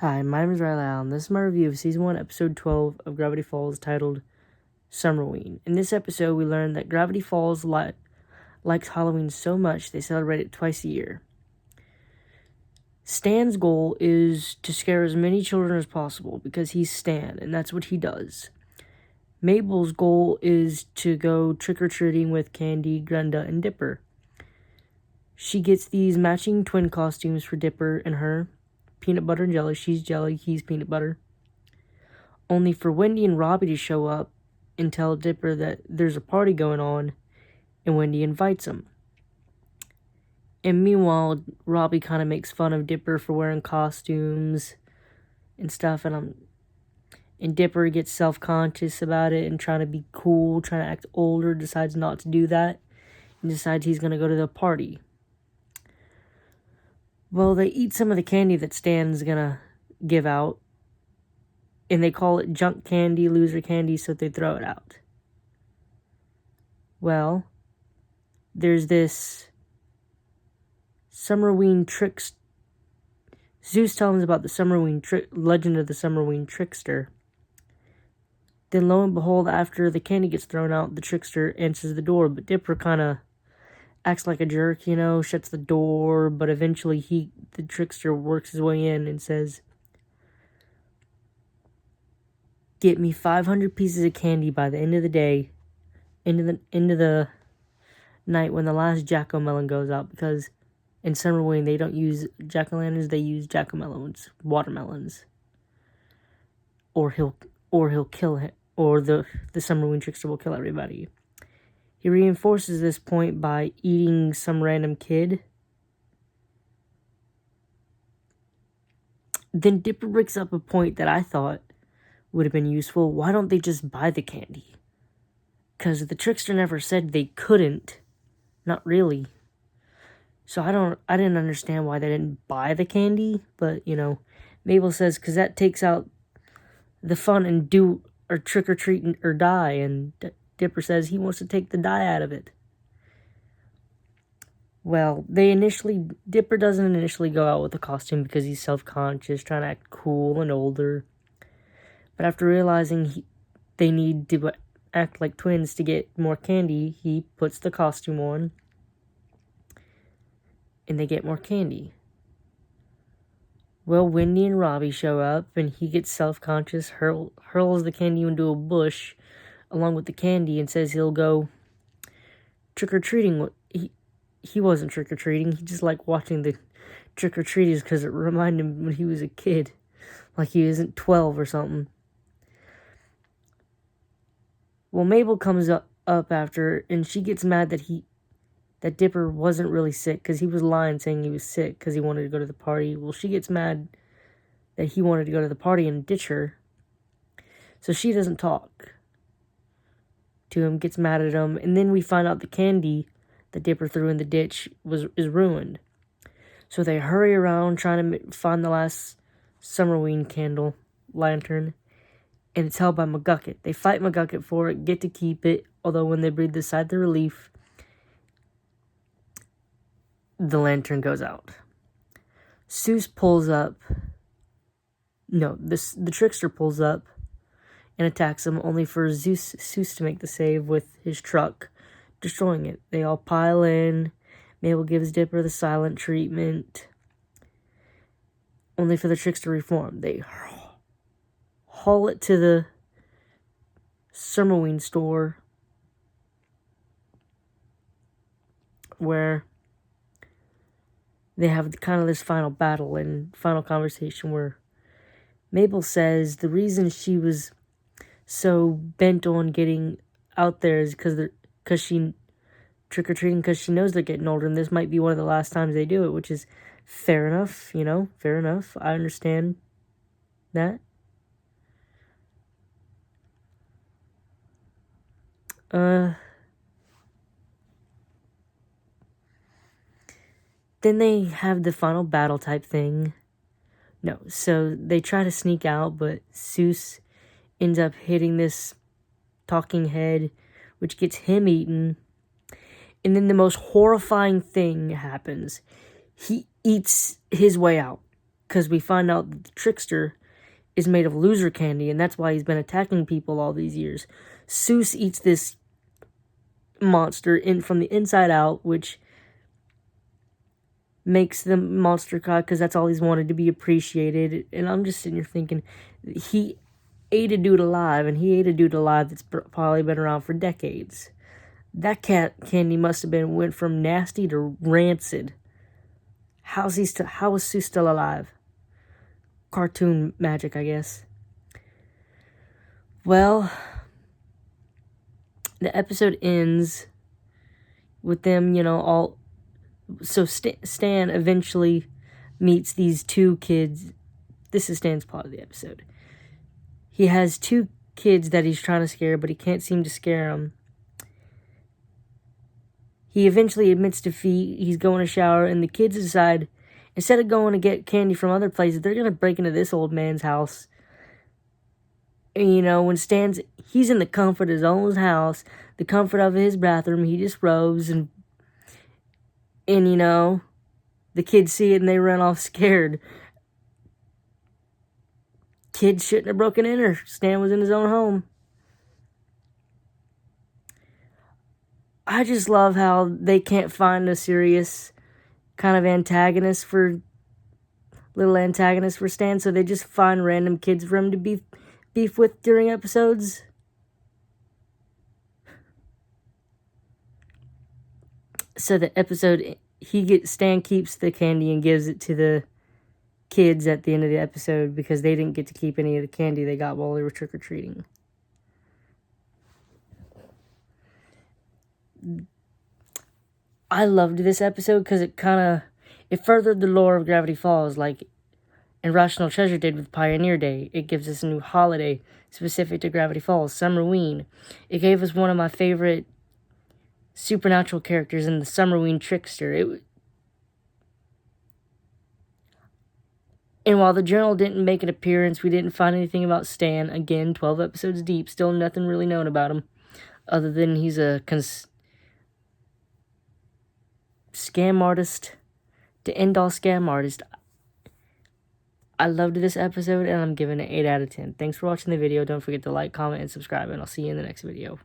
Hi, my name is Riley Allen. This is my review of Season 1, Episode 12 of Gravity Falls, titled Summerween. In this episode, we learned that Gravity Falls likes Halloween so much they celebrate it twice a year. Stan's goal is to scare as many children as possible because he's Stan, and that's what he does. Mabel's goal is to go trick-or-treating with Candy, Grenda, and Dipper. She gets these matching twin costumes for Dipper and her. Peanut butter and jelly. She's jelly, he's peanut butter. Only for Wendy and Robbie to show up and tell Dipper that there's a party going on, and Wendy invites him. And meanwhile, Robbie kind of makes fun of Dipper for wearing costumes and stuff, and Dipper gets self-conscious about it and trying to be cool, trying to act older, decides not to do that, and decides he's going to go to the party. Well, they eat some of the candy that Stan's gonna give out, and they call it junk candy, loser candy, so they throw it out. Well, there's this Summerween tricks. Zeus tells them about the legend of the Summerween trickster. Then, lo and behold, after the candy gets thrown out, the trickster answers the door, but Dipper kind of acts like a jerk, shuts the door, but eventually the trickster works his way in and says, "Get me 500 pieces of candy by the end of the day, into the night when the last jack-o'-melon goes out," because in Summerween they don't use jack-o'-lanterns, they use jack-o'-melons, watermelons. Or he'll kill him, or the Summerween trickster will kill everybody. He reinforces this point by eating some random kid. Then Dipper brings up a point that I thought would have been useful. Why don't they just buy the candy? Because the trickster never said they couldn't. Not really. So I didn't understand why they didn't buy the candy. But, Mabel says, because that takes out the fun and do or trick or treat or die. And Dipper says he wants to take the die out of it. Well, Dipper doesn't initially go out with the costume because he's self-conscious, trying to act cool and older. But after realizing they need to act like twins to get more candy, he puts the costume on, and they get more candy. Well, Wendy and Robbie show up, and he gets self-conscious, hurls the candy into a bush, along with the candy, and says he'll go trick-or-treating. He wasn't trick-or-treating, he just liked watching the trick-or-treaters because it reminded him when he was a kid, like he isn't 12 or something. Well, Mabel comes up after, and she gets mad that Dipper wasn't really sick, because he was lying saying he was sick because he wanted to go to the party. Well, she gets mad that he wanted to go to the party and ditch her, so she doesn't talk to him, gets mad at him, and then we find out the candy that Dipper threw in the ditch is ruined. So they hurry around trying to find the last Summerween candle lantern, and it's held by McGucket. They fight McGucket for it, get to keep it, although when they breathe the sigh of relief, the lantern goes out. Zeus pulls up. No, the trickster pulls up and attacks him, only for Zeus to make the save with his truck, destroying it. They all pile in. Mabel gives Dipper the silent treatment, only for the trickster to reform. They haul it to the Summerween store, where they have kind of this final battle and final conversation where Mabel says the reason she was so bent on getting out there is because she trick-or-treating, because she knows they're getting older, and this might be one of the last times they do it, which is fair enough, fair enough. I understand that. Then they have the final battle type thing. No, so they try to sneak out, but Zeus ends up hitting this talking head, which gets him eaten. And then the most horrifying thing happens. He eats his way out. because we find out that the trickster is made of loser candy, and that's why he's been attacking people all these years. Seuss eats this monster from the inside out, which makes the monster cry because that's all he's wanted, to be appreciated. And I'm just sitting here thinking, he ate a dude alive, and he ate a dude alive that's probably been around for decades. That candy must have went from nasty to rancid. How is Seuss still alive? Cartoon magic, I guess. Well, the episode ends with them, all. So Stan eventually meets these two kids. This is Stan's plot of the episode. He has two kids that he's trying to scare, but he can't seem to scare them. He eventually admits defeat. He's going to shower, and the kids decide, instead of going to get candy from other places, they're going to break into this old man's house. And, when he's in the comfort of his own house, the comfort of his bathroom, he just robes, and the kids see it and they run off scared. Kids shouldn't have broken in, or Stan was in his own home. I just love how they can't find a serious kind of little antagonist for Stan, so they just find random kids for him to beef with during episodes. So the episode, Stan keeps the candy and gives it to the kids at the end of the episode because they didn't get to keep any of the candy they got while they were trick-or-treating. I loved this episode because it furthered the lore of Gravity Falls, like Irrational Treasure did with Pioneer Day. It gives us a new holiday specific to Gravity Falls, Summerween. It gave us one of my favorite supernatural characters in the Summerween trickster. And while the journal didn't make an appearance, we didn't find anything about Stan. Again, 12 episodes deep, still nothing really known about him, other than he's a scam artist, to end all scam artist. I loved this episode, and I'm giving it 8 out of 10. Thanks for watching the video. Don't forget to like, comment, and subscribe, and I'll see you in the next video.